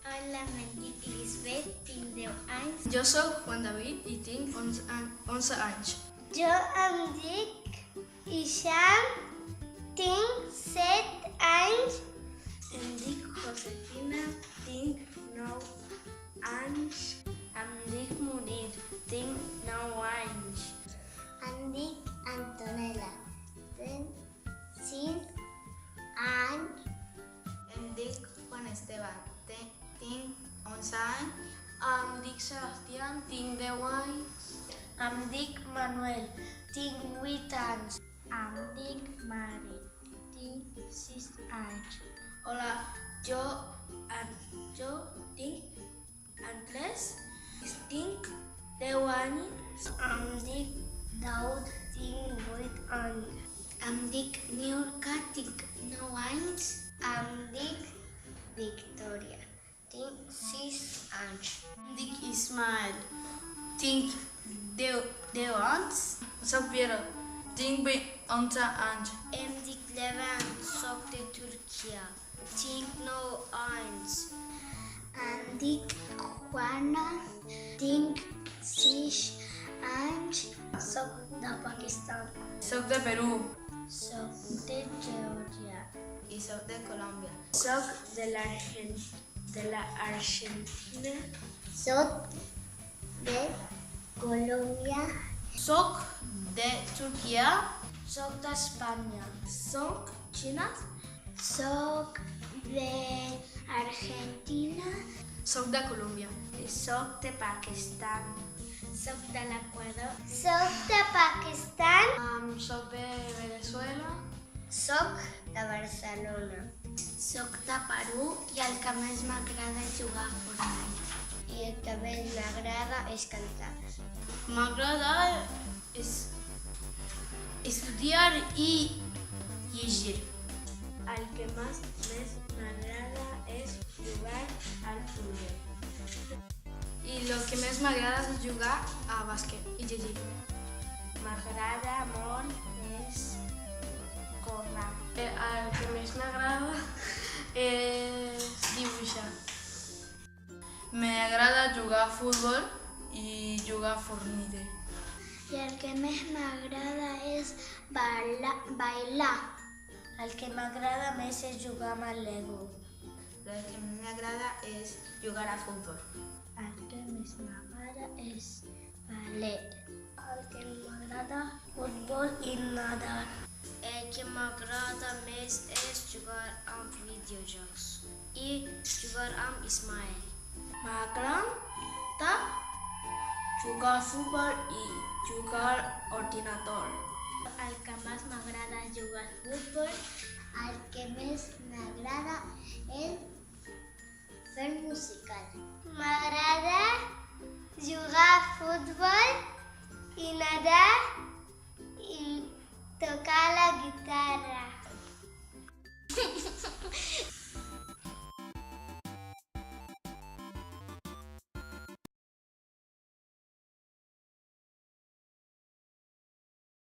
Hola, em dic Lisbeth, tinc 10 anys. Jo sóc Juan David i tinc 11 anys. Jo em dic Ixam, tinc 7 anys. Em dic Josefina, tinc 9 anys. Em dic Munir, tinc 9 anys. Em dic Antonella, tinc 5 anys. Em dic Juan Esteban, tinc 11 anys. Em dic Sebastián, tinc 10 anys. Em dic Manuel, tinc 8 anys. Em dic Mari, tinc 6 anys. Hola, jo tinc Andrés, tinc 10 anys. Em dic Daud, tinc 8 anys. Em dic Niurka, tinc 9 anys. Em dic Victòria, tinc 6 anys. Em dic Ismael, tinc 10 anys. Soc Piero, tinc 11 anys. Em dic Levant, soc de Turquia, tinc 9 anys. Em dic Juana, tinc 6 anys. Soc de Pakistan. Soc de Perú Soc de Geòrgia. i soc de Colòmbia. Soc de l'Argentina. Soc de Colòmbia. Soc de Turquia. Soc d'Espanya. Soc Xina. Soc d'Argentina. Soc de Colòmbia. Soc de Pakistan. Soc de l'Equador. Soc de Pakistan. Soc de Venezuela. Soc de Barcelona. Soc de Perú i el que més m'agrada és jugar a Fortnite. I el que més m'agrada és cantar. M'agrada estudiar i llegir. El que més m'agrada és jugar al futbol. I el que més m'agrada és jugar a bàsquet i llegir. M'agrada molt és córrer. El que més m'agrada és dibuixar. M'agrada jugar a futbol i jugar a Fortnite. I el que més m'agrada és bailar. El que m'agrada més és jugar amb el Lego. El que més m'agrada és jugar a futbol. El que més m'agrada és ballet. El que m'agrada futbol i nadar. El que m'agrada més és jugar amb videojocs i jugar amb Ismael. M'agrada jugar a futbol i jugar a ordinador. El que més m'agrada és jugar al futbol. El que més m'agrada és fer musical. M'agrada jugar a futbol i nedar i tocar la guitarra.